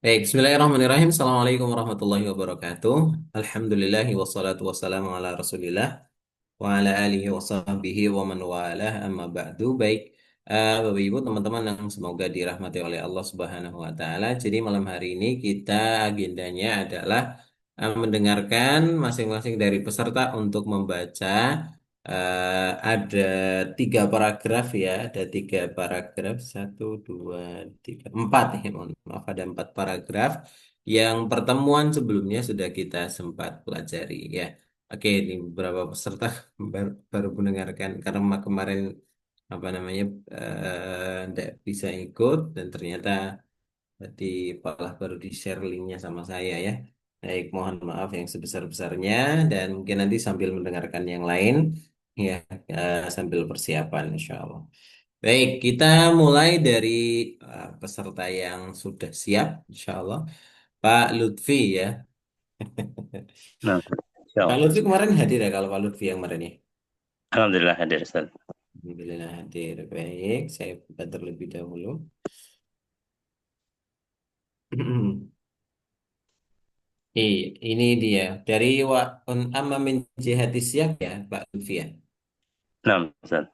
Baik, bismillahirrahmanirrahim. Assalamualaikum warahmatullahi wabarakatuh. Alhamdulillahi wassalatu wassalamu ala rasulillah wa ala alihi wa sahbihi wa man walah amma ba'du. Baik, Bapak Ibu, teman-teman yang semoga dirahmati oleh Allah Subhanahu wa taala. Jadi malam hari ini kita agendanya adalah mendengarkan masing-masing dari peserta untuk membaca ada tiga paragraf ya, ada tiga paragraf, satu, dua, tiga, empat ya, mohon maaf ada empat paragraf yang pertemuan sebelumnya sudah kita sempat pelajari ya. Oke, ini beberapa peserta baru mendengarkan karena kemarin apa namanya tidak bisa ikut dan ternyata tadi malah baru di share linknya sama saya ya. Baik, mohon maaf yang sebesar-besarnya dan mungkin nanti sambil mendengarkan yang lain ya sambil persiapan insya Allah. Baik, kita mulai dari peserta yang sudah siap insya Allah. Pak Lutfi ya. Nah, insya Pak Allah. Lutfi kemarin hadir ya kalau Pak Lutfi yang kemarin ya. Alhamdulillah hadir Ustaz. Alhamdulillah hadir. Baik, saya buka terlebih dahulu. Ini dia dari wa amma min jihati siyak ya Pak Lutfi ya. Nah, Ustaz.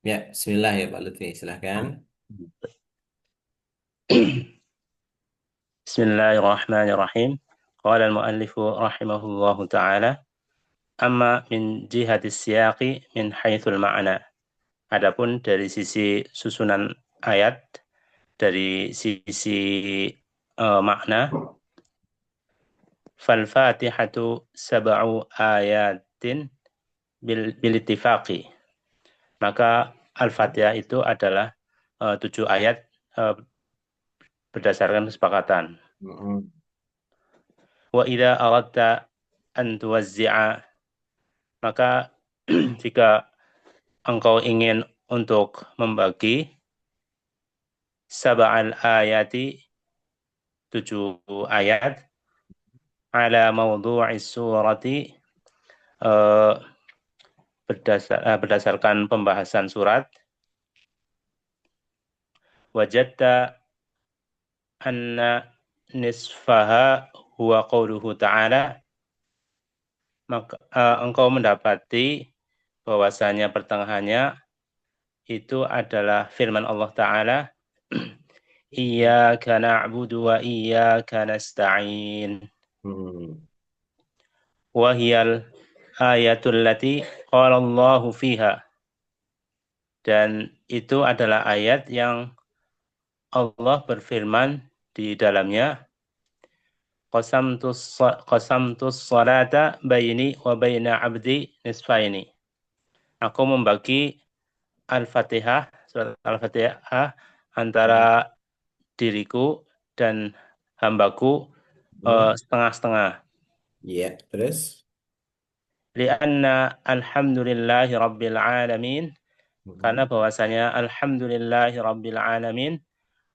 Ya, Bismillah ya Pak Lutfi, silahkan. Bismillahirrahmanirrahim. Qala al-muallif rahimahullahu ta'ala, amma min jihati siyaqi min haitsul ma'na. Adapun dari sisi susunan ayat, dari sisi makna, fal Fatihatu sab'u ayatin bil ittifaqi. Maka Al-Fatihah itu adalah 7 ayat eh, berdasarkan kesepakatan. Mm-mm. Wa idza aradta an tuwazzi'a, maka jika engkau ingin untuk membagi sab'al ayati 7 ayat ala mawdu'is surati, eh, berdasarkan pembahasan surat, wajadta anna nisfaha huwa qauluhu ta'ala, maka engkau mendapati bahwasanya pertengahannya itu adalah firman Allah Ta'ala, Iyyaka na'budu wa iyyaka nasta'in. Hmm. Wahiyal ayatul lati qala Allahu fiha. Dan itu adalah ayat yang Allah berfirman di dalamnya, qasamtus salata baini wa baina abdi nisfaini. Aku membagi Al-Fatihah, surat Al-Fatihah antara diriku dan hambaku Hmm. setengah-setengah. Ya, terus. Lianna alhamdulillahi rabbil alamin, karena Hmm. bahwasanya alhamdulillahi rabbil alamin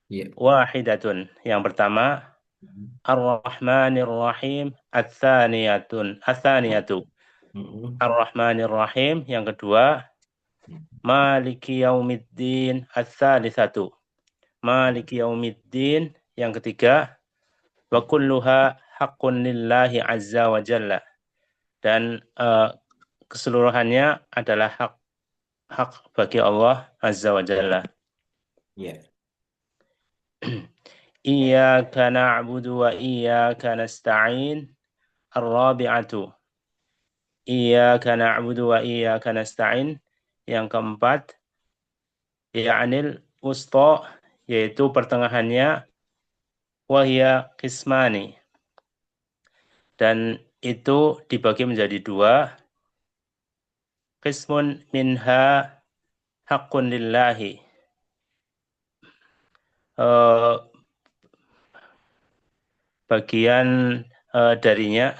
Ya. wahidatun. Yang pertama, Hmm. ar-rahmanir rahim, ats-tsaniyatu. Hmm. Ar-rahmanir rahim. Yang kedua, maliki yaumiddin, ats-tsalitsatu. Maliki yaumiddin. Yang ketiga, wa kulluha haqqun lillahi azza wa jalla. Dan keseluruhannya adalah hak hak bagi Allah azza wa jalla. Ya. Iyyaka na'budu wa iyyaka nasta'in. Ar-rabi'atu. Iyyaka na'budu wa iyyaka nasta'in. Yang keempat, ya'nil usta, yaitu pertengahannya, wahya qismani. Dan itu dibagi menjadi dua. Qismun minha haqqun lillahi. Eh, bagian darinya,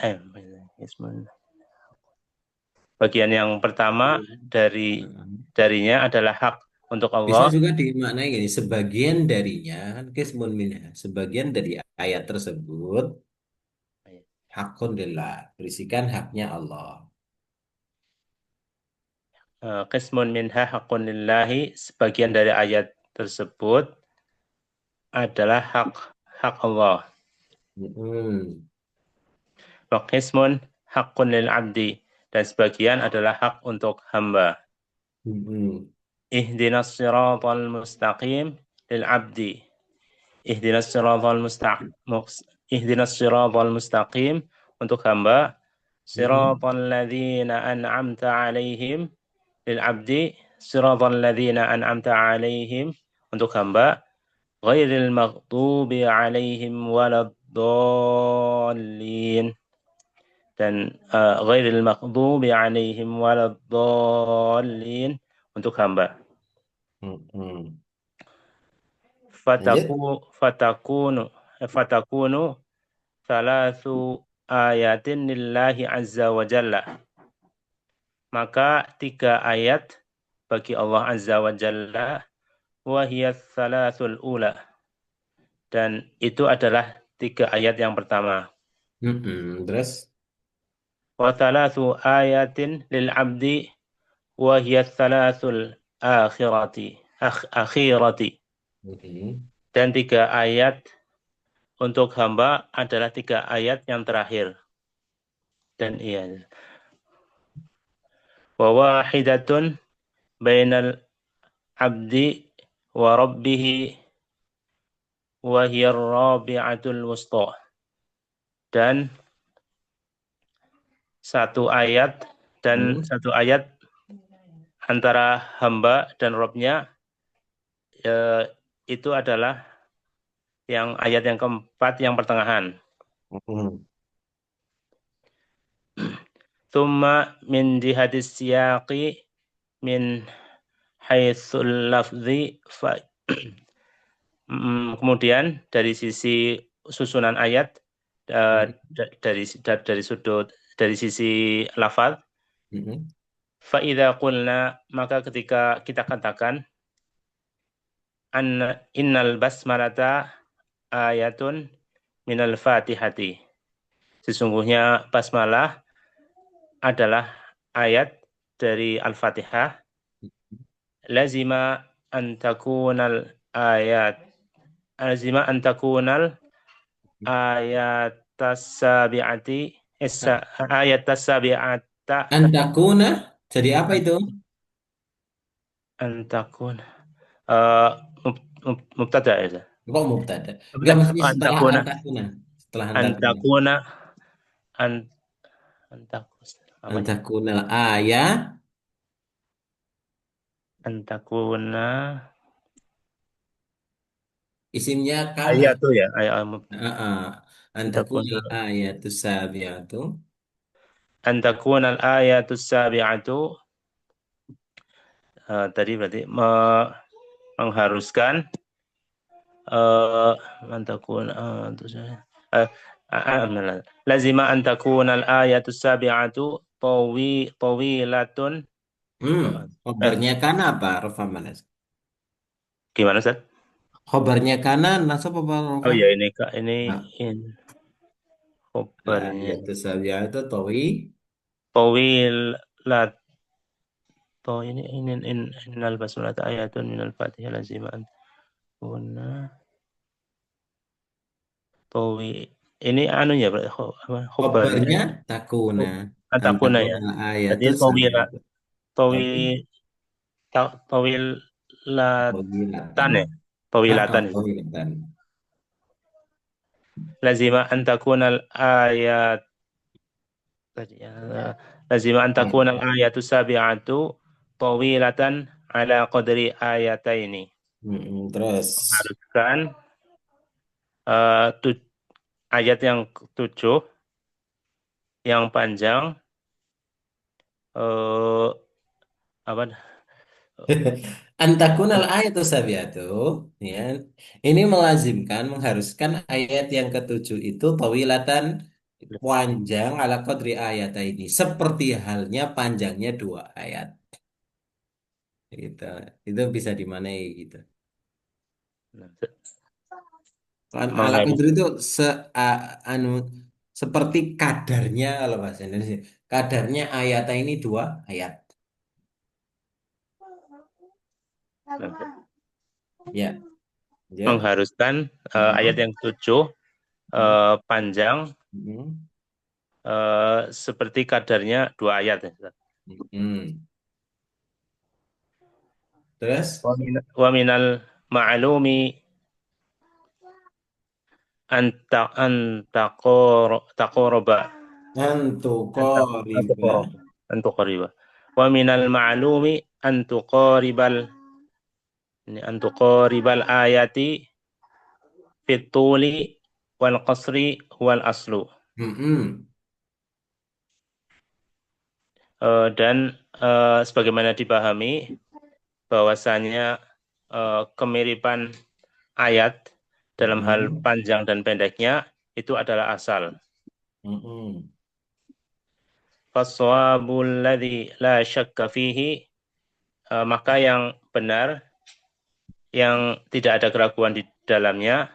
bagian yang pertama darinya adalah hak untuk Bisa Allah. juga dimaknai gini, sebagian darinya, kan kismun minha, sebagian dari ayat tersebut, hakun lillah, berisikan haknya Allah. Qismun minha haqqun lillahi, sebagian dari ayat tersebut adalah hak hak Allah. Mm-mm. Wa qismun haqqun lil abdi, dan sebagian adalah hak untuk hamba. Mm-mm. Ihdinas siratal mustaqim lil abdi. Ihdinas siratal ihdinas siratal mustaqim untuk hamba. Mm-mm. Siratal ladzina an'amta alaihim lil abdi. Siratal ladzina an'amta alaihim untuk hamba. Ghairil maghdubi alaihim waladdallin, dan ghairil maghdubi alaihim waladdallin untuk hamba. Mm-mm. Fataku Lanjut. fatakunu fatakunu thalathu ayatin lillahi azza wa jalla. Maka tiga ayat bagi Allah azza wa jalla, wa hiya thalatsul ula, dan itu adalah tiga ayat yang pertama. Mm-mm. Terus. Wa thalatsu ayatin lil abdi, wa hiya thalatsul akhirati. Mm-mm. Dan tiga ayat untuk hamba adalah tiga ayat yang terakhir. Dan iya, wa wahidatun bainal abdi wa rabbihi, wa hiya rabi'atul wusta. Dan satu ayat Mm. satu ayat antara hamba dan Robnya, itu adalah yang ayat yang keempat yang pertengahan. Mm. Thumma min jihadis siyaqi min haitsul lafzi fa. Kemudian dari sisi susunan ayat, dari sudut, dari sisi lafaz, Mm. fa idza qulna, maka ketika kita katakan, an innal basmalata ayatun minal fatihati, sesungguhnya basmalah adalah ayat dari Al-Fatihah. Lazima an takunal ayat lazima an takunal ayat tasabi'ati ayat tasabi'ata Antakuna. Jadi apa itu? an takun uh, mubtada ya. Kok mubtada? Enggak, Benar, maksudnya an setelah takuna antakuna. Setelah an antakuna. takuna an an takus apa ya? Antakunal ayat. An takuna Isimnya kana. ayat tuh ya, ayat an takuna Antakunal ayat itu sabiatu. an takuna al ayatus sabi'atu, tadi berarti mengharuskan, mantakun terus lazima an takuna al ayatus sabi'atu tawilatun. Hmm. eh Khobarnya kana apa? Rafa manas. Gimana Ustaz? Khobarnya kana nasab apa Oh rafa? ya, ini Kak, ini Nah, in al khobarnya ayat itu sabiatu tawi. tawilat. Ini innal basmalata ayatun minal fatihah lazima an takuna tawi. Ini anunya berarti khobarnya Khobarnya takuna. antakuna ya. Antakunal ayat Jadi itu tawila sabiatu. tawi Tawi. tawilatan Tawilatan. ya. Tawilatan ya. Tawilatan. Lazima an takunal ayat tadi ya. Lazima an Hmm. takunal ayatu sabi'atu tawilatan ala qadri ayataini. Terus. Haruskan eh, tu- ayat yang tujuh yang panjang, eh apa Antakunal ayatu sabiatu, ya. Ini melazimkan, mengharuskan ayat yang ketujuh itu tawilatan, panjang ala qadri ayat ini. Seperti halnya panjangnya dua ayat. Gitu. Itu bisa dimanai gitu. Kan ala mengharus qadri itu anu seperti kadarnya kalau bahasa Indonesia. Kadarnya ayat ini dua ayat. Ya, lanjut. mengharuskan ayat Hmm. yang tujuh panjang Mm-mm. seperti kadarnya 2 ayat. Ya, Ustaz. Mm-mm. Terus Wa minal ma'lumi taqoroba antuqoriba. antuqoriba. Wa minal ma'lumi antuqoribal ini antuqoribal ayati fituli wal qasri wal aslu. Mm-mm. Dan sebagaimana dipahami bahwasanya kemiripan ayat dalam hal Mm-mm. panjang dan pendeknya itu adalah asal. Mm-mm. Faswabul ladzi la syakka fihi, maka yang benar yang tidak ada keraguan di dalamnya,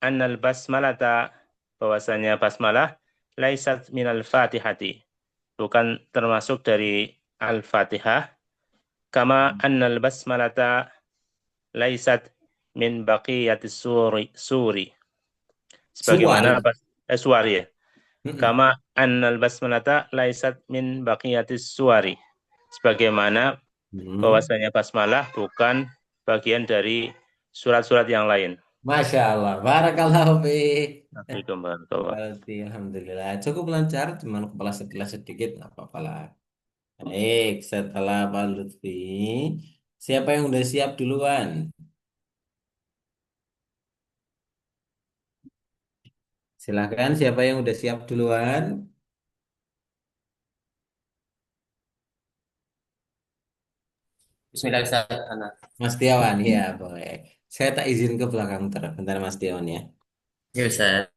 annal basmalata, bahwasanya basmalah laisat minal fatihati, bukan termasuk dari al-fatihah, kama annal basmalata laisat min baqiyatis suri, sebagaimana Suwari. suari ya, Mm-mm. kama annal basmalata laisat min baqiyatis suwari, sebagaimana Mm. bahwasanya basmalah bukan bagian dari surat-surat yang lain. Masya Allah, barakallahu fiik. Assalamualaikum warahmatullahi. Berarti alhamdulillah cukup lancar, cuman kepala sekilas sedikit, nggak apa-apa lah. Baik, setelah Pak Lutfi, siapa yang udah siap duluan? Silahkan, siapa yang udah siap duluan? Bismillah Ustaz. Ana. Mas Tiawan, ya boleh. Saya tak izin ke belakang bentar Mas Tiawan ya. Ya Ustaz.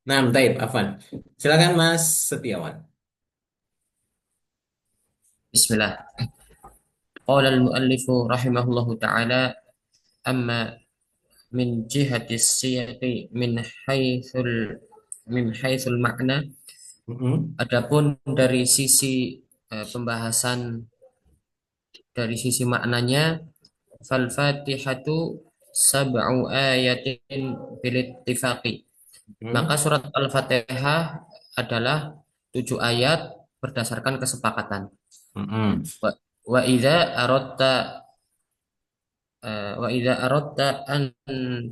Nah, Taib, Afwan. Silakan Mas Setiawan. Bismillah. Qala al-muallifu rahimahullahu taala amma min jihati siyaqi min haitsul makna, Mm-mm. adapun dari sisi pembahasan dari sisi maknanya, fal fatihatu sab'u ayatin bil ittifaqi, maka Mm-mm. surat al-fatihah adalah 7 ayat berdasarkan kesepakatan. Mm-mm. Wa, wa idza aradta wa idza aradta an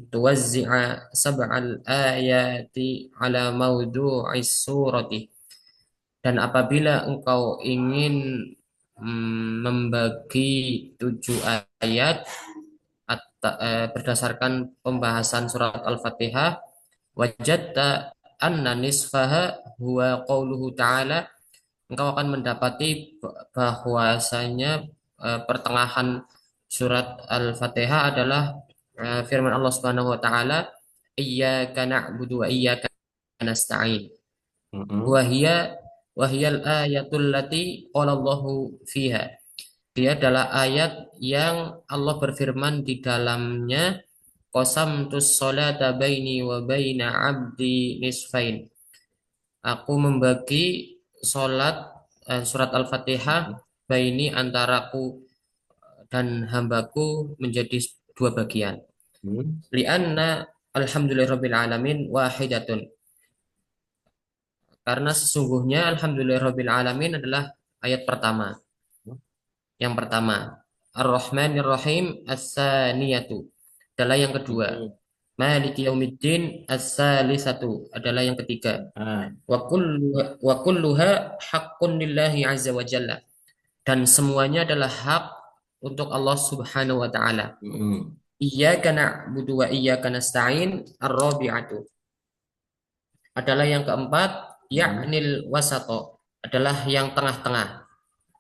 tuwazzi'a sab'al ayati ala mawdu'is surati, dan apabila engkau ingin membagi 7 ayat berdasarkan pembahasan surat Al-Fatihah, wajadta anna nisfaha huwa qauluhu ta'ala, engkau akan mendapati bahwasanya pertengahan surat Al-Fatihah adalah firman Allah Subhanahu wa taala, iyyaka na'budu wa iyyaka nasta'in. Mm-mm. Wahiyal ayatul lati qala Allahu fiha. Dia adalah ayat yang Allah berfirman di dalamnya, qasamtus sholata baini wa baina abdi nisfain. Aku membagi surat Al-Fatihah baini, antaraku dan hambaku, menjadi 2 bagian. Mm. Lianna alhamdulillahirabbil alamin wahidatun. Karena sesungguhnya alhamdulillahirabbil alamin adalah ayat pertama. Yang pertama, Ar-Rahmanir Rahim as-saniyatu adalah yang kedua. Mm-mm. Maliki yaumiddin as-salisatu adalah yang ketiga. Ah. Wa kulluha haqqun lillahi azza wa jalla, dan semuanya adalah hak untuk Allah Subhanahu wa taala. Mm-mm. Iyyaka na'budu wa iyyaka nasta'in ar-rabi'atu adalah yang keempat. Mm-mm. Ya'nil wasato adalah yang tengah-tengah.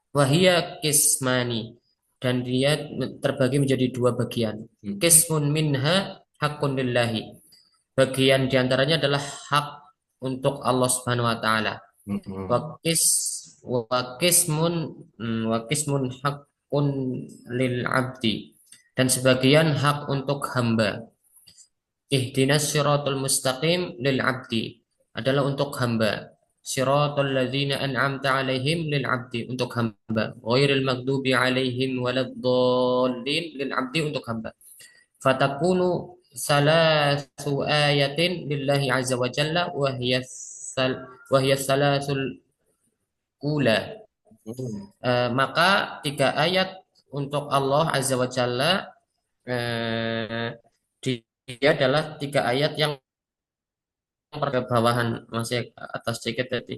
Wahia kismani, dan dia terbagi menjadi 2 bagian. Mm-mm. Kismun minha hakun lillahi, bagian diantaranya adalah hak untuk Allah Subhanahu wa taala. Mm-mm. Wa kismun hakun lil abdi, dan sebagian hak untuk hamba. Ihdinas siratal mustaqim lil abdi adalah untuk hamba. Siratal ladzina an'amta alaihim lil abdi, untuk hamba. Ghairil maghdubi alaihim waladdallin lil abdi, untuk hamba. Fatakunu salasu ayatin lillahi azza wa jalla wa hiya salasul ula. Mm. Maka 3 ayat untuk Allah azza wa jalla, eh, dia adalah 3 ayat yang pada bawahan, masih atas sedikit tadi,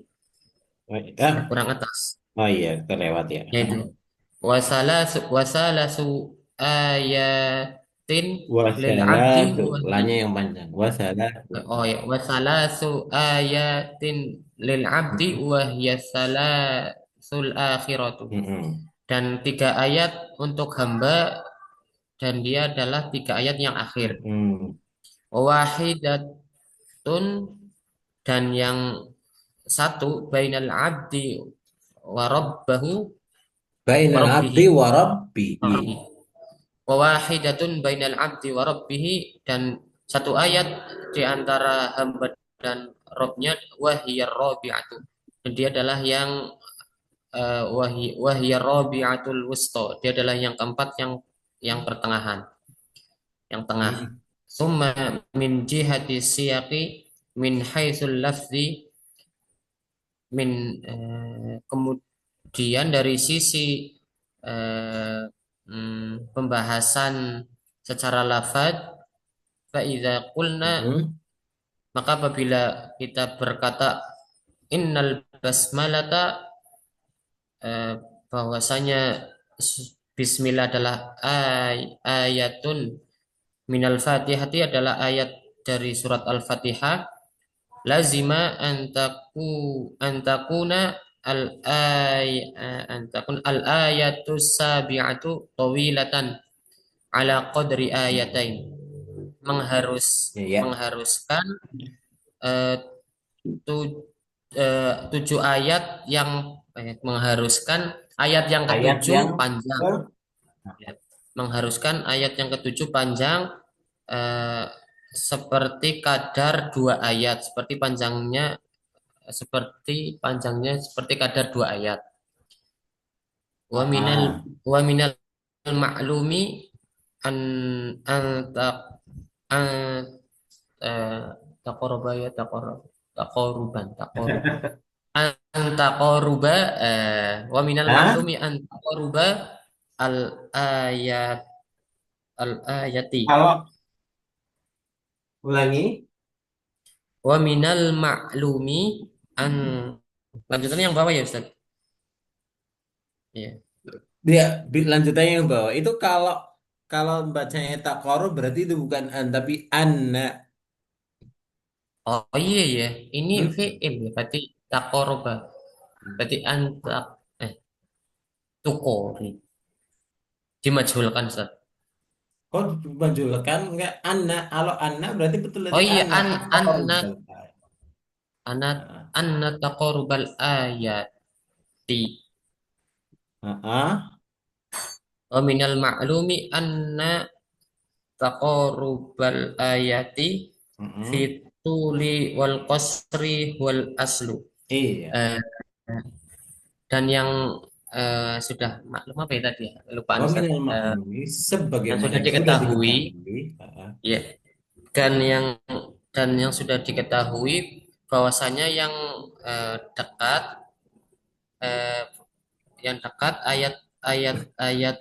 Ah. kurang atas, Oh iya, kelewat ya. yaitu wasalasu ayatin lil abdi Wasalatu, lanya yang panjang. Wasalatu. oh ya, wasalasu ayatin lil abdi Mm-mm. wahya salasul akhiratu, Mm-mm. dan 3 ayat untuk hamba, dan dia adalah 3 ayat yang akhir. Mm-mm. Wahidatun, dan yang satu, bainal abdi wa rabbahu wa Bainal abdi rabbihi wa rabbihi. wa wahidatun bainal abdi wa rabbihi, dan 1 ayat di antara hamba dan Robnya, wahiyar rabi'atu, dan dia adalah yang wahiyar rabi'atul wusta, dia adalah yang keempat, yang pertengahan, yang tengah. Mm. Summa min jihati siyaqi min haitsul lafzi, kemudian dari sisi eh, pembahasan secara lafaz, fa idza qulna, Mm-mm. maka apabila kita berkata innal basmalata, eh, bahwasanya bismillah adalah ayatun minal fatihati, adalah ayat dari surat Al-Fatihah, lazima antakuna al ayatu sabi'atu tawilatan ala qadri ayatain, Ya, ya. mengharuskan eh, 7 ayat yang mengharuskan ayat yang Ayat yang ketujuh panjang, ke ya. Mengharuskan ayat yang ketujuh panjang, eh, seperti kadar 2 ayat, seperti kadar 2 ayat. Wa minal ah, wa minal ma'lumi an an ta- an eh, taqarraba ya taqarruban an taqarruba wa minal ah, ma'lumi an taqarruba al ayat al-ayati. Kalau ulangi, Wa minal ma'lumi an lanjutannya yang bawah ya Ustaz. Iya. dia lanjutannya yang bawah itu kalau kalau bacanya taqarrub berarti itu bukan an tapi anna. Oh iya ya, ini Hmm. fi'il ya, berarti taqoroba. Berarti antak eh tukori dimajhulkan Ustaz. Kok menjulkan enggak anna? Kalau anna berarti betul Oh tadi iya anna taqarrub. anna anat Nah, anna taqorubal ayati wa minal ma'lumi anna taqorubal ayati mm-mm. fituli wal qasri wal aslu. Iya. Eh, dan yang sudah maklum apa ya tadi ya? Lupaan Wa Ustaz. minal ma'lumi Yang sebagaimana sudah yang sudah diketahui diketahui. ya, dan yang sudah diketahui bahwasanya dekat eh, yang dekat ayat-ayat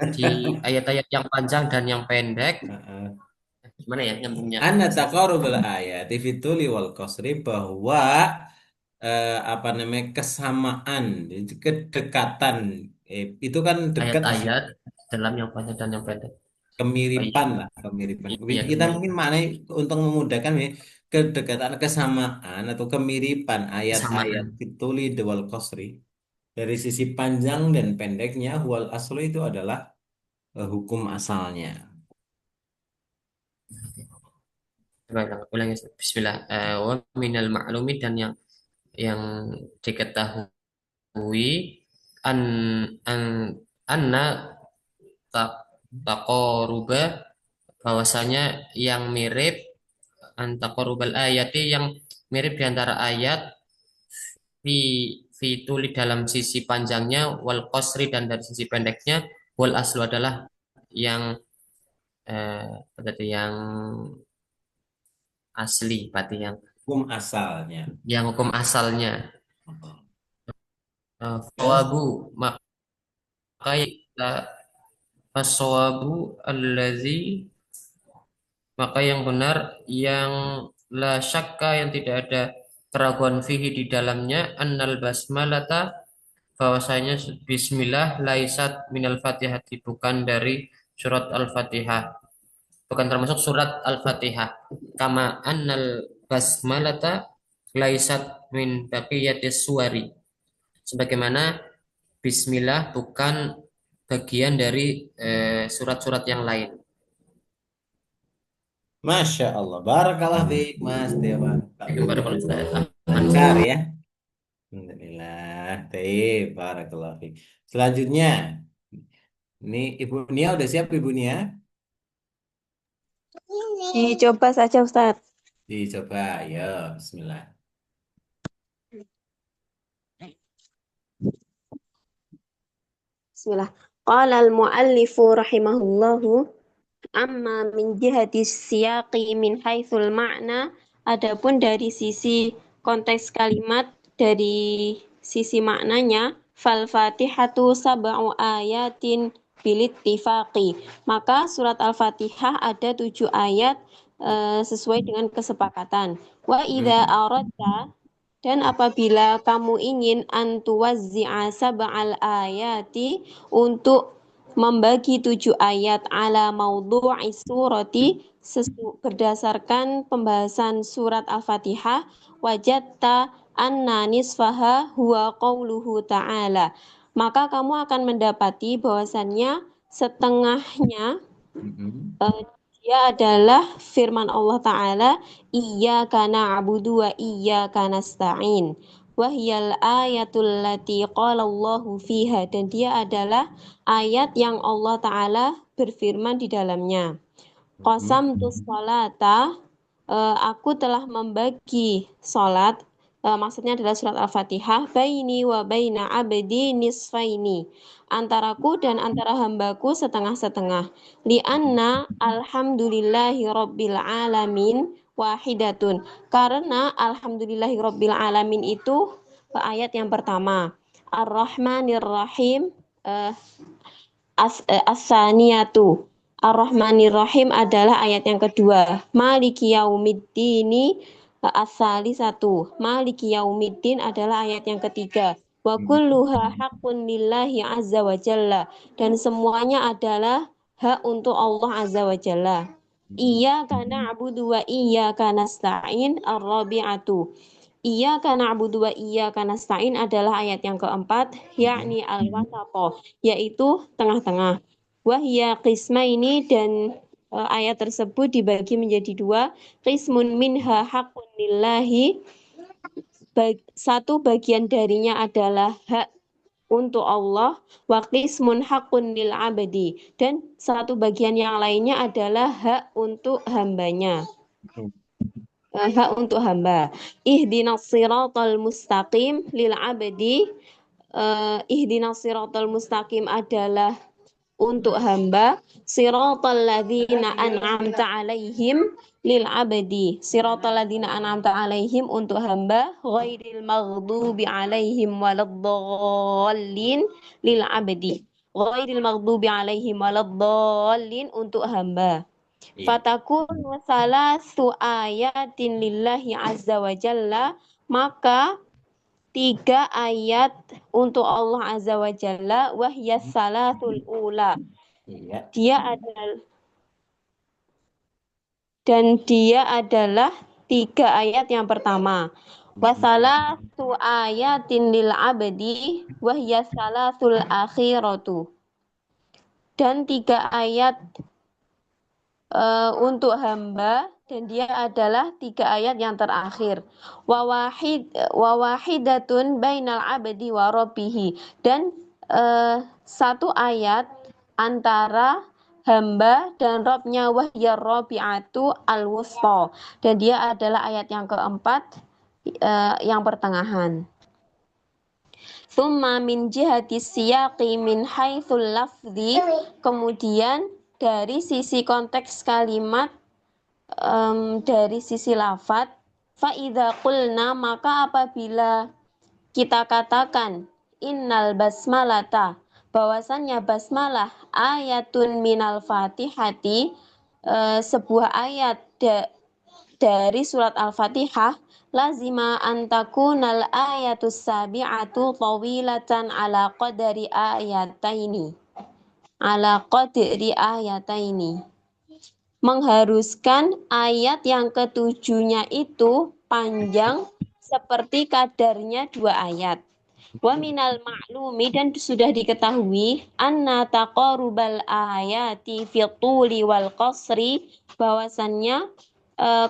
ayat-ayat yang panjang dan yang pendek gimana ya nyambungnya Anna Ustaz? taqarrubul ayati fituli wal qasri bahwa apa namanya kesamaan itu kedekatan itu kan dekat Ayat-ayat dalam yang panjang dan yang pendek. Oh iya, kemiripan lah kemiripan iya kita mungkin kemiripan, maknanya untuk memudahkan ya kedekatan kesamaan atau kemiripan ayat-ayat kesamaan. fituli wal qasri dari sisi panjang dan pendeknya wal aslu itu adalah hukum asalnya. Coba ulangi Ustaz. Bismillah. Wa minal ma'lumi dan yang diketahui an an anna tak taqaruba bahwasanya yang mirip antaqarubal ayati yang mirip di antara ayat fi tuli dalam sisi panjangnya wal qasri dan dari sisi pendeknya wal aslu adalah yang apa tadi yang asli berarti Hukum asalnya. yang hukum asalnya. Terus, Fawabu maka fasawabu allazi maka yang benar yang la syakka yang tidak ada keraguan fihi di dalamnya annal basmalata bahwasanya bismillah laisat minal fatihati bukan dari surat al-fatihah bukan termasuk surat al-fatihah kama annal basmalata laisat min baqiyatis suwari sebagaimana bismillah bukan bagian dari surat-surat yang lain. Masya Allah, barakallah fiik Mas Dewan. Barakallahu fiik. Lancar ya. Alhamdulillah. Baik, barakallah fiik. Selanjutnya, ini Ibu Nia udah siap Ibu Nia? Dicoba saja Ustadz. Dicoba, ya Bismillah. Bismillah. Qala al-muallifu rahimahullahu amma min jihati siyaqi min haitsul ma'na adapun dari sisi konteks kalimat dari sisi maknanya fal fatihatu sab'u ayatin bilittifaqi maka surat al-fatihah ada 7 ayat sesuai dengan kesepakatan wa idza Hmm. aradta dan apabila kamu ingin antuwazzi'a sab'al ayati untuk membagi 7 ayat ala maudhu'i surati berdasarkan pembahasan surat Al-Fatihah wajadta anna nisfaha huwa qauluhu ta'ala maka kamu akan mendapati bahwasannya setengahnya Hmm. eh, dia adalah firman Allah Ta'ala iyyaka na'budu wa iyyaka nasta'in wahyal ayatul lati qala Allahu fiha dan dia adalah ayat yang Allah Ta'ala berfirman di dalamnya Hmm. Qasamtu sholata, aku telah membagi sholat, maksudnya adalah surat Al-Fatihah, baini wa baina abdi nisfaini, antaraku dan antara hambaku setengah-setengah. Lianna alhamdulillahi rabbil alamin wahidatun. Karena alhamdulillahi rabbil alamin itu ayat yang pertama. Ar-Rahmanir Rahim, as-saniyatu Ar-Rahmanir Rahim adalah ayat yang kedua. Maliki yaumiddini asali satu. Maliki yaumiddin adalah ayat yang ketiga. Wa kulluha haqqun lillahi azza wa jalla. Dan semuanya adalah hak untuk Allah azza wa jalla. Iyyaka na'budu wa iyyaka nasta'in ar-rabi'atu. Iyyaka na'budu wa iyyaka nasta'in adalah ayat yang keempat, yakni al-wasata, yaitu tengah-tengah. Wahya qismaini dan ayat tersebut dibagi menjadi dua, qismun minha haqqun lillahi, satu bagian darinya adalah hak untuk Allah, wa qismun haqqun lil abdi, dan satu bagian yang lainnya adalah hak untuk hambanya. Hak untuk hamba. Ihdinas siratal mustaqim lil abdi. Ihdinas siratal mustaqim adalah untuk hamba, siratal ladzina an'amta alaihim lil abdi, siratal ladzina an'amta alaihim untuk hamba, ghairil maghdubi alaihim waladdallin lil abdi, ghairil maghdubi alaihim waladdallin untuk hamba. Fatakunu salasu ayatin lillahi azza wa jalla, maka 3 ayat untuk Allah azza wa jalla, wahyas salatul ula. Dia adalah 3 ayat yang pertama. Wasalatu ayatin lil abdi wahyas salatul akhiratu. Dan 3 ayat untuk hamba, dan dia adalah 3 ayat yang terakhir. Wawahidatun bainal abdi wa rabbihi, dan satu ayat antara hamba dan Robnya, wahyar rabi'atu al-wusta, dan dia adalah ayat yang keempat, yang pertengahan. Tsumma min jihati siyaqi min haitsul lafzi, kemudian dari sisi konteks kalimat, dari sisi lafadz, fa idza qulna, maka apabila kita katakan innal basmalata, bahwasannya basmalah ayatun minal fatihati, sebuah ayat dari surat al-fatihah, lazima antakunal ayatus sabi'atu tawilatan ala qadri ayataini, mengharuskan ayat yang ketujuhnya itu panjang seperti kadarnya 2 ayat. Wa minal ma'lumi, dan sudah diketahui, anna taqarubal ayati fi tuli wal qasri, bahwasannya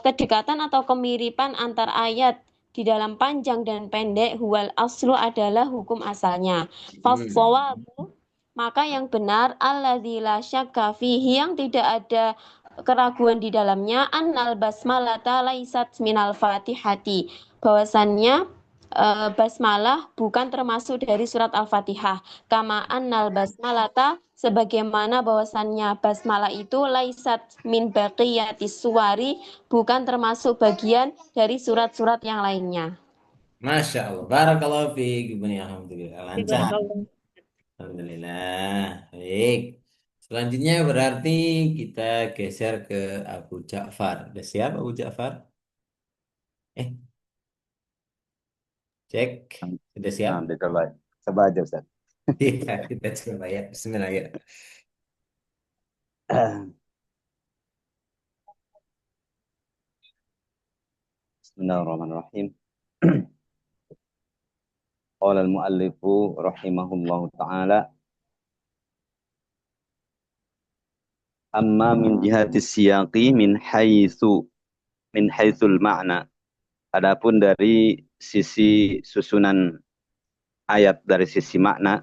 kedekatan atau kemiripan antar ayat di dalam panjang dan pendek, huwal aslu adalah hukum asalnya. Fassawabu, maka yang benar, alladzi la syakka fihi, yang tidak ada keraguan di dalamnya, annal basmalata laisat minal fatihati, bahwasannya basmalah bukan termasuk dari surat Al-Fatihah. Kama annal basmalata, sebagaimana bahwasannya basmalah itu laisat min baqiyatis suwari, bukan termasuk bagian dari surat-surat yang lainnya. Masya Allah, barakallahu fiik. Alhamdulillah, lancar. Alhamdulillah, baik. Selanjutnya berarti kita geser ke Abu Ja'far. Udah siap Abu Ja'far? Cek, sudah siap? Nah, coba, coba aja Ustaz. Iya, kita coba ya. Bismillah ya. Bismillahirrahmanirrahim. Qala al-muallifu rahimahullahu ta'ala, amma min jihati siyaqi min haitsul ma'na. Adapun dari sisi susunan ayat, dari sisi makna,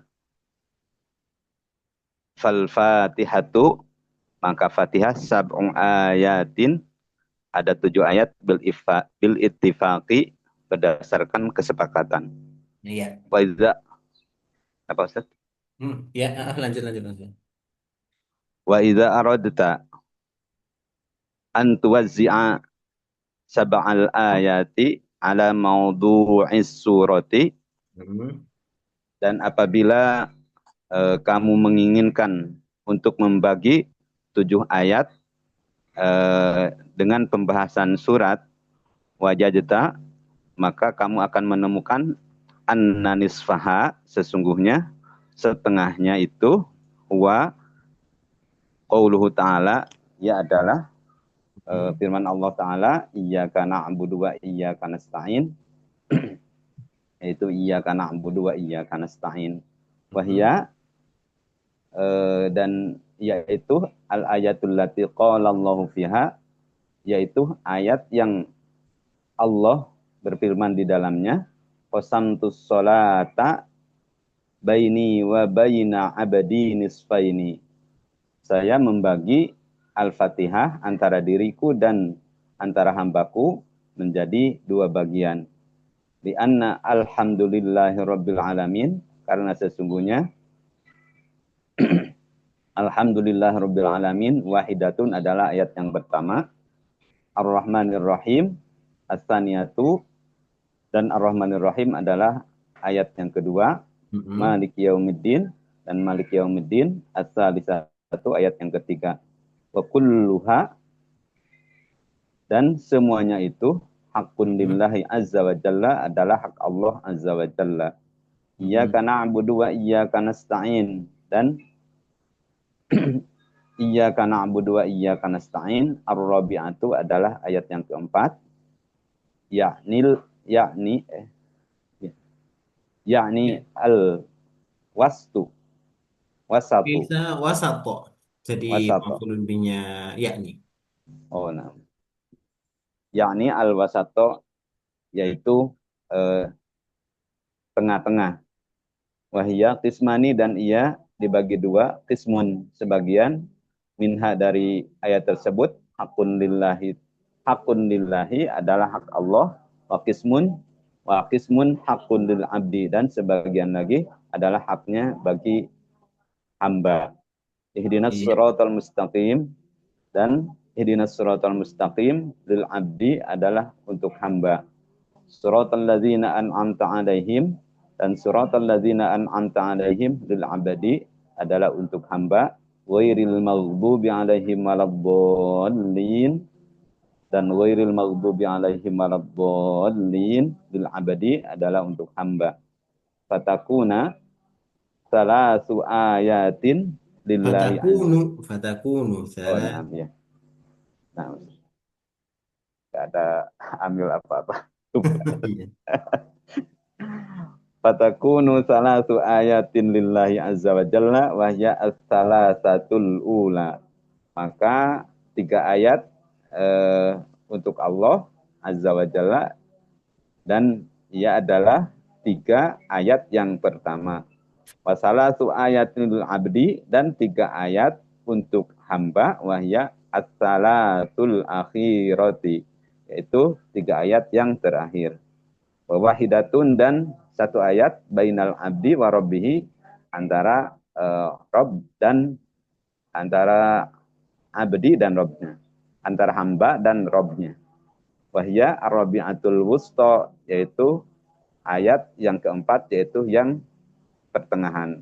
fal fatihatu, maka Fatihah sab'un ayatin, ada 7 ayat, bil ittifaqi, berdasarkan kesepakatan. Iya. Wa idza, apa Ustaz? Ya, lanjut. Wa idza aradta an tuwazzi'a sab'al ayati ala mawdu'is surati, dan apabila kamu menginginkan untuk membagi 7 ayat dengan pembahasan surat wajadta, maka kamu akan menemukan anna nisfaha, sesungguhnya setengahnya itu wa qauluhu ta'ala, ya adalah firman Allah Ta'ala, iyyaka na'budu wa iyyaka nasta'in, yaitu iyyaka na'budu wa iyyaka nasta'in. Wahya dan yaitu al-ayatul lati qala Allahu fiha, yaitu ayat yang Allah berfirman di dalamnya, qasamtus sholata baini wa baina abadi nisfaini. Saya membagi Al-Fatihah antara diriku dan antara hambaku menjadi 2 bagian. Di anna alhamdulillahi rabbil alamin, karena sesungguhnya alhamdulillahi rabbil alamin wahidatun adalah ayat yang pertama, ar-rahmanir rahim as-saniyatu, dan ar-rahmanir rahim adalah ayat yang kedua, maliki yaumiddin, dan maliki yaumiddin as-salisatu ayat yang ketiga. Wa kulluha, dan semuanya itu hakun lillahi azza wa jalla, adalah hak Allah azza wa jalla. Iyyaka na'budu wa iyyaka nasta'in, dan iyyaka na'budu wa iyyaka nasta'in ar-rabi'atu adalah ayat yang keempat, yakni al-wasatu. Bisa wasato. Jadi Wasato. maf'ulun binya yakni. Oh, nah. Yakni al-wasato, yaitu tengah-tengah. Wahia qismani, dan ia dibagi 2, qismun sebagian, minha dari ayat tersebut, hakun lillahi adalah hak Allah, wa qismun hakun lil abdi, dan sebagian lagi adalah haknya bagi hamba. Ihdinas siratal mustaqim, dan ihdinas siratal mustaqim lil abdi adalah untuk hamba. Siratal ladzina an'amta 'alaihim, dan siratal ladzina an'amta 'alaihim lil abadi adalah untuk hamba. Ghairil maghdubi 'alaihim waladdallin, dan ghairil maghdubi 'alaihim waladdallin lil abadi adalah untuk hamba. Fatakuna salasu ayatin lillahi Fatakunu Oh, salah. nah, ya. Nah, enggak ada ambil apa-apa. Fatakunu salasu ayatin lillahi azza wa jalla wa hiya as-salasatul ula. Maka 3 ayat untuk Allah azza wa jalla, dan ia adalah 3 ayat yang pertama. Wasalasu ayatin lil abdi, dan 3 ayat untuk hamba, wahya as-salatul akhirati, yaitu 3 ayat yang terakhir. Wahidatun, dan 1 ayat bainal abdi wa rabbihi, antara Rabb dan antara abdi dan Rabbnya, antara hamba dan Rabbnya. Wahya ar-rabi'atul wusta, yaitu ayat yang keempat, yaitu yang pertengahan.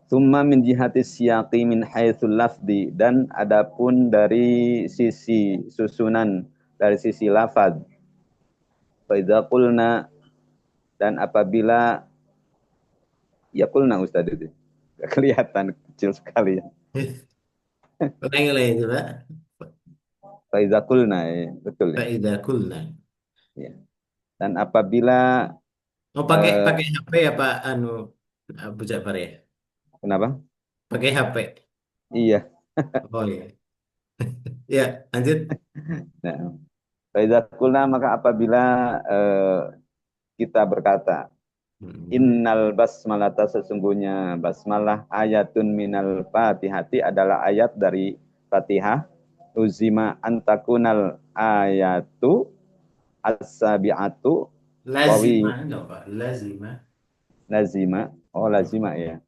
Summa min jihati siyaqi min haitsul lafdi, dan adapun dari sisi susunan, dari sisi lafaz. Fa idza qulna, dan apabila ya qulna Ustaz itu. Gak kelihatan, kecil sekali ya. Ulangi coba. Fa idza qulna, ya, betul ya. Fa idza qulna. Ya. Dan apabila Oh, pakai HP ya Pak Abu Ja'far ya? kenapa? Pakai HP. Iya. Oh iya. Ya, lanjut. Nah, fa idza qulna, maka apabila kita berkata, innal basmalata, sesungguhnya basmalah ayatun minal fatihati adalah ayat dari Fatihah. Uzima antakunal ayatu as-sabi'atu Lazima enggak Pak? Lazima. lazima. Oh, lazima ya.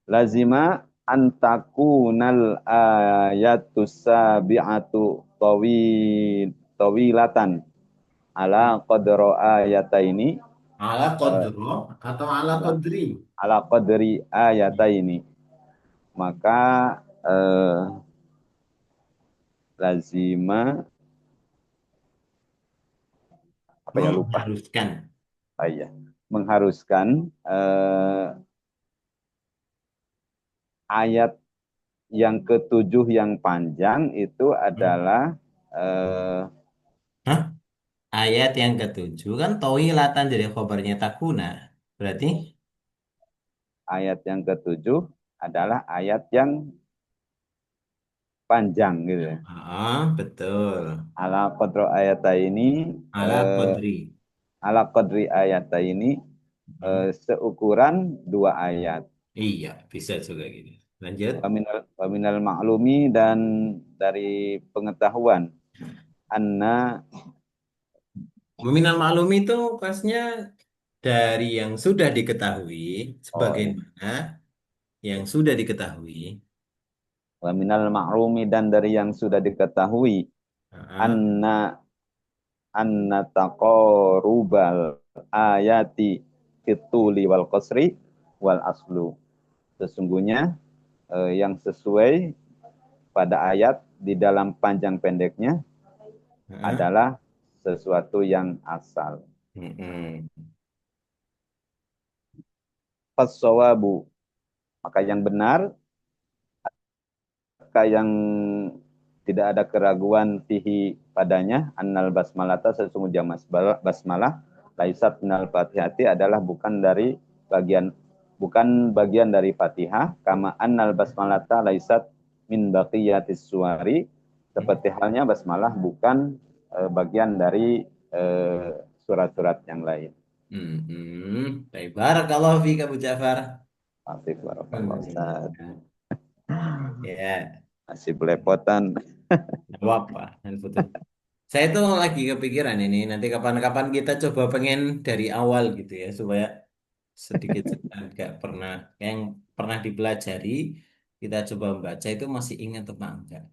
Lazima antakunal ayatu sabi'atu tawilatan ala qadra ayataini, Ala qadro atau ala qadri? ala qadri ayataini. maka lazima apa ya lupa. Mengharuskan. Iya, mengharuskan ayat yang ketujuh yang panjang itu adalah Hah? Ayat yang ketujuh kan tawilatan jadi khobarnya takuna. Berarti ayat yang ketujuh adalah ayat yang panjang gitu ya. betul. Ala qadro ayat ini Ala qadri. ala qadri ayat ini Hmm. seukuran dua ayat. Iya, bisa juga gitu. Lanjut. Waminal maklumi dan dari pengetahuan anna Meminal maklum itu pasnya dari yang sudah diketahui, oh ya, sebagaimana yang sudah diketahui. waminal maklumi dan dari yang sudah diketahui Ah, anna anna taqarubal ayati fituli wal qasri wal aslu. Sesungguhnya yang sesuai pada ayat di dalam panjang pendeknya ah. adalah sesuatu yang asal. Mm-mm. Fassawabu, maka yang benar, maka yang tidak ada keraguan fihi padanya, annal basmalata sesungguhnya basmalah laisat minal fatihati adalah bukan bagian dari Fatihah, kama annal basmalata laisat min baqiyatis suwari, seperti halnya basmalah bukan bagian dari surat-surat yang lain. Baik, barakallahu fiik Abu Ja'far. Afif barakallah Ustaz. Alhamdulillah. Ya, Masih belepotan. nggak apa-apa. Saya tuh lagi kepikiran ini, nanti kapan-kapan kita coba pengen dari awal gitu ya, supaya sedikit agak yang pernah dipelajari, kita coba baca itu masih ingat apa enggak.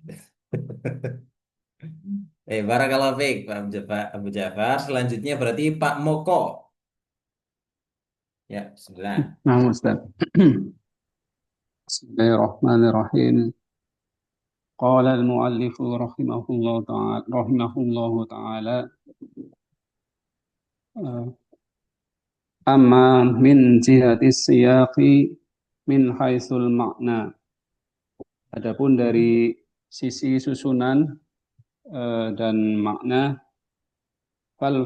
Barakallahu fiik, Pak Abu Ja'far. Selanjutnya berarti Pak Moko. Ya, bismillah. نعم أستاذ. بسم الله الرحمن الرحيم. قال المؤلف رحمه الله تعالى أما من جهة السياق min haitsul makna. Adapun dari sisi susunan dan makna fal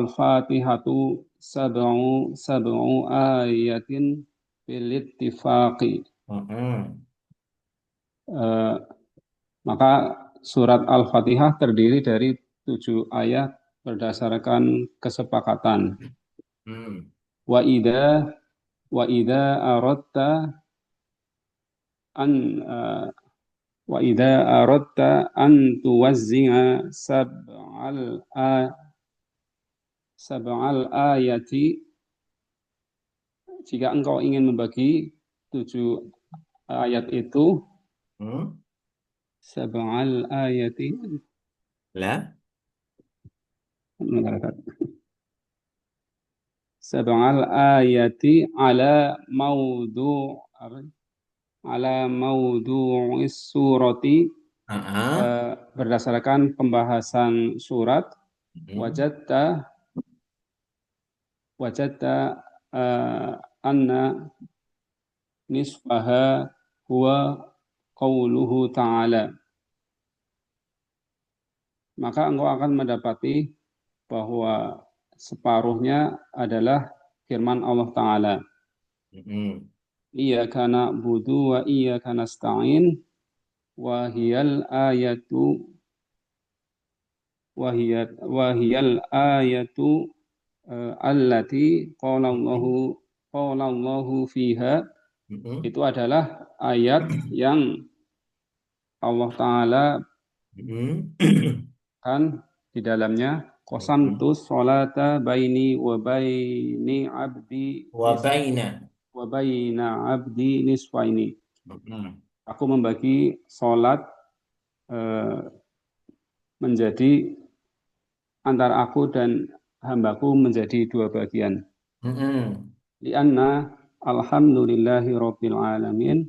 fatihatu sab'u ayatin bil ittifaqi. Maka surat Al-Fatihah terdiri dari 7 ayat berdasarkan kesepakatan. Wa idza aradta an wa idza aradta an tuwazzi'a sab'al ayati, jika engkau ingin membagi 7 ayat itu, sab'al ayati Lah, sab'al ayati ala maudu'is surati, berdasarkan pembahasan surat. Wajadta anna nisfaha huwa qauluhu ta'ala. Maka engkau akan mendapati bahwa separuhnya adalah firman Allah Ta'ala. Iyyaka na'budu wa iyyaka nasta'in wa hiyal ayatu allati qala Allahu fiha. Itu adalah ayat yang Allah Ta'ala kan di dalamnya qasamtu sholata baini wa baini abdi nisfaini. Aku membagi sholat menjadi antara aku dan hambaku menjadi 2 bagian. Lianna alhamdulillahi rabbil alamin,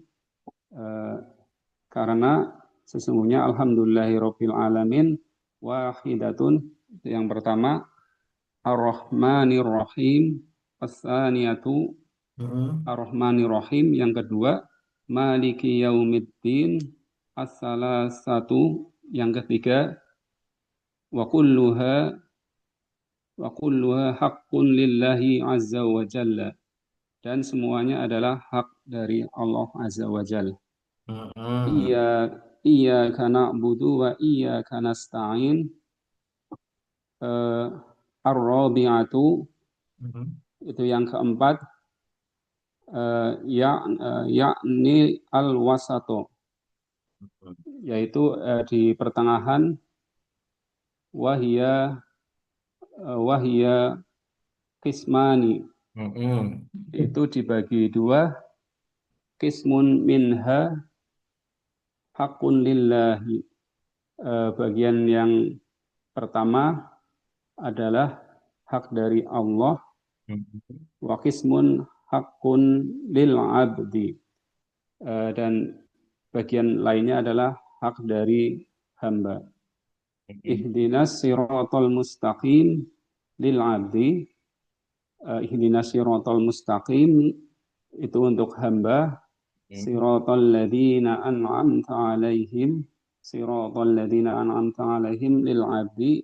karena sesungguhnya alhamdulillahi rabbil alamin wahidatun, itu yang pertama, ar-rahmanir rahim, as-saniyatu ar-rahmanir rahim, yang kedua maliki yaumiddin, as-salasatu, yang ketiga wa kulluha haqqun lillahi azza wa jalla, dan semuanya adalah hak dari Allah azza wa jalla. Iyyaka na'budu wa iyyaka nasta'in, ar-rabi'atu, itu yang keempat, yakni al-wasato, yaitu di pertengahan, wahia kismani, itu dibagi dua, kismun minha hakun lillahi, bagian yang pertama adalah hak dari Allah, wa kismun hakun lil abdi, dan bagian lainnya adalah hak dari hamba. Ihdinas siratal mustaqim lil abdi, ihdinas siratal mustaqim itu untuk hamba, siratal ladzina an'amta alaihim, siratal ladzina an'amta alaihim lil abdi,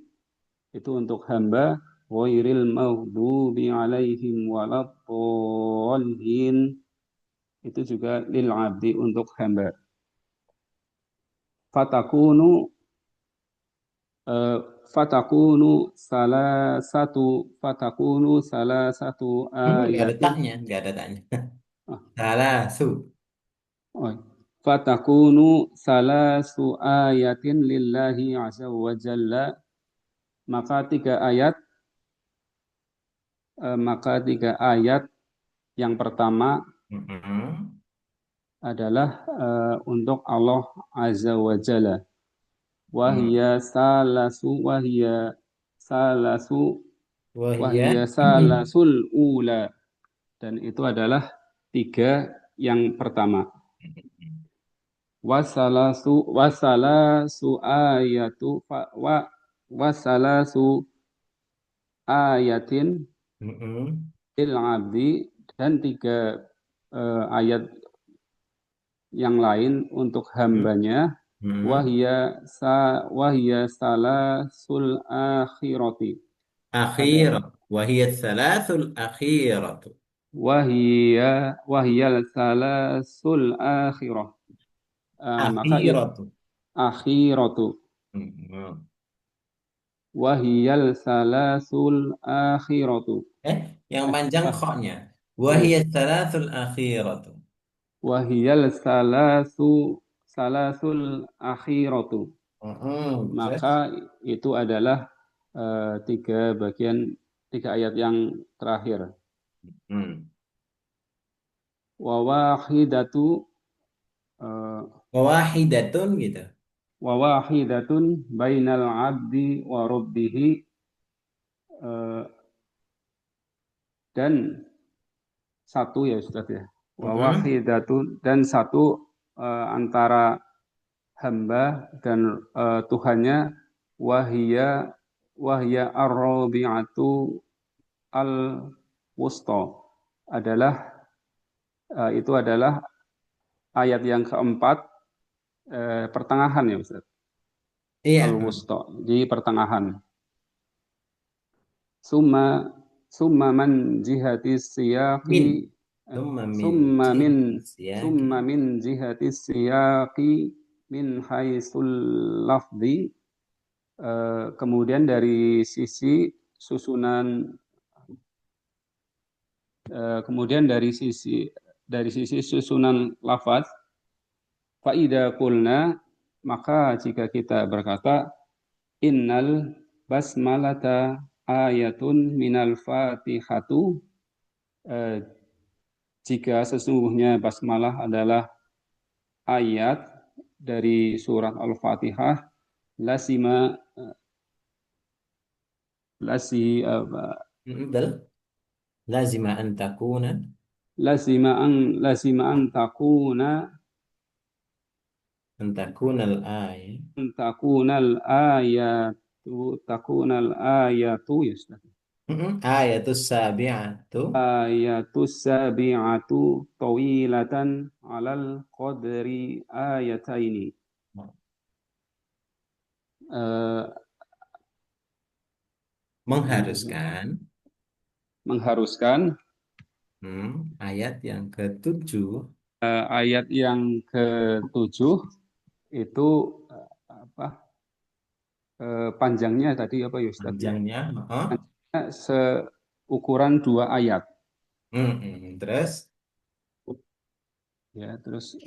itu untuk hamba, ghairil maghdubi alaihim waladdallin, itu juga lil abdi untuk hamba. Fatakunu salah satu Nggak ada ayatin. taknya, nggak ada taknya. Ah, Salasu. fatakunu salasu ayatin lillahi azza wa jalla, maka tiga ayat yang pertama adalah untuk Allah azza wa jalla. Wahia salasul ula, dan itu adalah tiga yang pertama. Wasalasu ayatin lil abdi, dan tiga ayat yang lain untuk hambanya, wahia salasul akhirati, wahiyat salasul akhiratu, wahiyal salasul akhirah, maka akhiratu, wahiyal salasul akhiratu, yang panjang khoknya, wahiyat salasul akhiratu, wahiyal salasul akhiratu, maka itu adalah tiga ayat yang terakhir. Wawahidatun gitu. Wawahidatun bainal abdi wa rabbihi, dan satu ya Ustaz ya. Wawahidatun, dan satu antara hamba dan Tuhannya, wahia ar-rabi'atu al-wusta, adalah itu adalah ayat yang keempat, pertengahan ya Ustaz. Iya. Al-wusta, di pertengahan. Summa man jihati siyaqi, summa min jihati siyaqi min haisul lafzi, kemudian dari sisi susunan, lafaz, faida qulna, maka jika kita berkata, innal basmalata ayatun minal fatihatu, jika sesungguhnya basmalah adalah ayat dari surat Al-Fatihah, lazima an takuna lazima Antakunal ayat. an takunal ayatu takunal ayatu ya Ustaz. Ayatus sabi'atu. Ayatus sabi'atu tawilatan alal qadri ayataini. Eh, Mengharuskan mengharuskan ayat yang ketujuh. ayat yang ketujuh itu apa panjangnya tadi apa ya Ustaz ya? Panjangnya. Seukuran 2 ayat. Terus. Ya, terus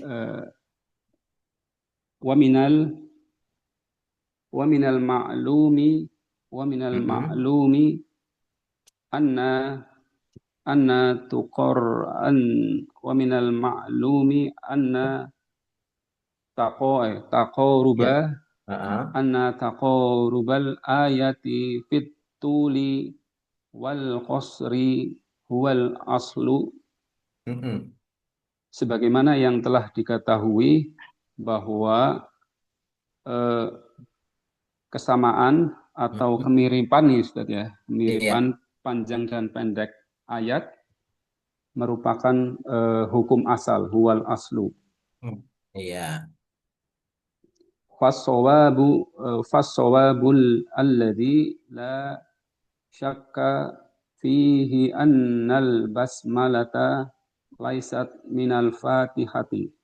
wa minal ma'lumi anna tuqar an wa minal ma'lumi anna taqaruba Ya. anna taqarubal ayati fit tuli wal qasri huwal aslu, sebagaimana yang telah diketahui bahwa kesamaan atau kemiripan nih Ustaz ya, kemiripan Iya. panjang dan pendek ayat merupakan hukum asal, huwal aslu. Iya. Fassawabul alladhi la syakka fihi annal basmalata laisat minal fatihati.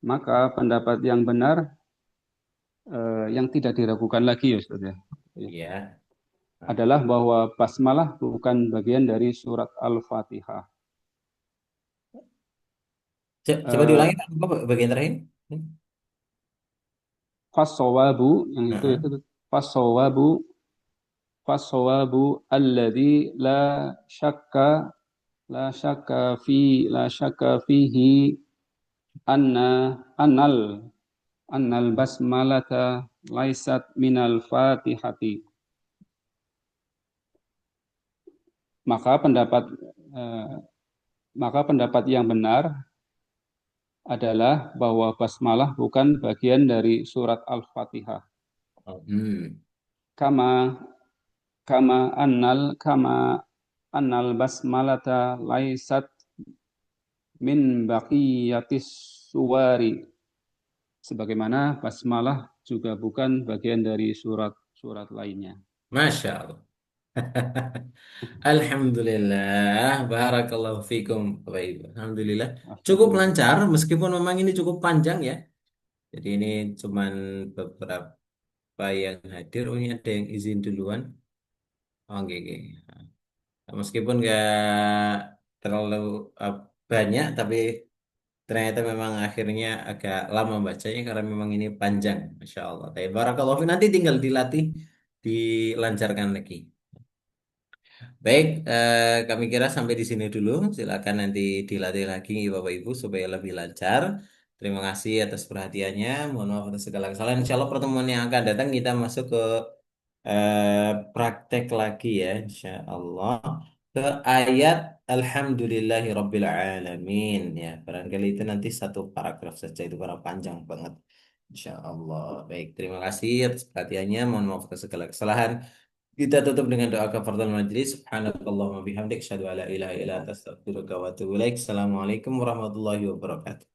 Maka pendapat yang benar yang tidak diragukan lagi ya Ustaz ya. Iya. Adalah bahwa basmalah bukan bagian dari surat Al-Fatihah. Coba diulangi apa bagian terakhir? Fasawabu yang itu fasawabu alladzi la syakka fihi anna annal basmalata laisat minal fatihati. Maka pendapat yang benar adalah bahwa basmalah bukan bagian dari surat Al-Fatihah. Kama annal basmalata laisat min baqiyatis suwari. Sebagaimana basmalah juga bukan bagian dari surat-surat lainnya. Masya Allah. Alhamdulillah, barakallahu fikum, Bapak Ibu. Alhamdulillah, cukup lancar meskipun memang ini cukup panjang ya. Jadi ini cuman beberapa yang hadir. Oh, ini ada yang izin duluan. Oke, oke. Meskipun nggak terlalu banyak, tapi ternyata memang akhirnya agak lama bacanya karena memang ini panjang, Masya Allah. Tapi barakallahu fikum, nanti tinggal dilatih, dilancarkan lagi. Baik, kami kira sampai di sini dulu. Silakan nanti dilatih lagi Bapak Ibu supaya lebih lancar. Terima kasih atas perhatiannya. Mohon maaf atas segala kesalahan. Insya Allah pertemuan yang akan datang kita masuk ke praktek lagi ya, Insya Allah. Ke ayat Alhamdulillahi Rabbil Alamin ya. Barangkali itu nanti satu paragraf saja, itu karena panjang banget. Insya Allah. Baik, terima kasih atas perhatiannya. Mohon maaf atas segala kesalahan. Kita tutup dengan doa kafaratul majlis. Subhanakallahumma bihamdik, asyhadu an la ilaha illa anta, astaghfiruka wa atubu ilaik. Assalamualaikum warahmatullahi wabarakatuh.